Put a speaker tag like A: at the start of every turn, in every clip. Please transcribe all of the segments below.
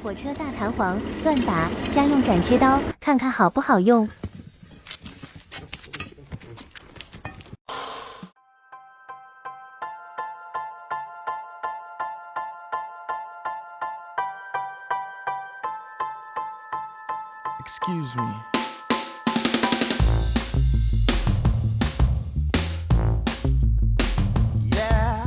A: 火车大弹簧乱打，家用斩切刀，看看好不好用。
B: Excuse me. Yeah.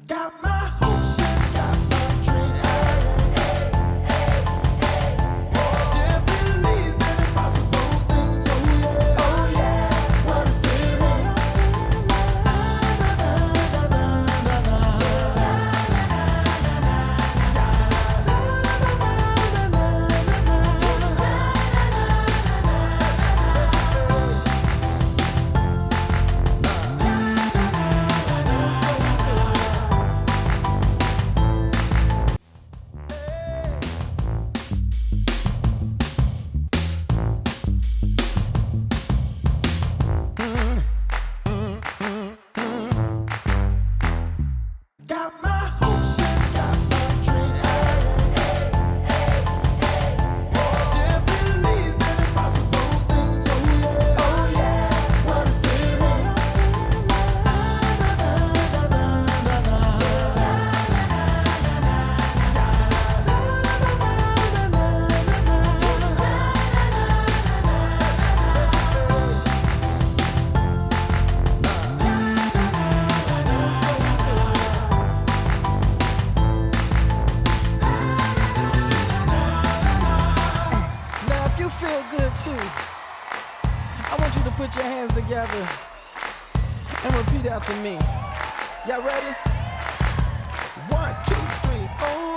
B: Got my hopes and got my dreams. Still believe in impossible things. Oh yeah, what a feeling. Got my hopes and got my dreams. Still believe in impossible things. Oh yeah, what a feeling. Now, if you feel good too, I want you to put your hands together and repeat after me. Y'all ready? 1, 2, 3. Oh.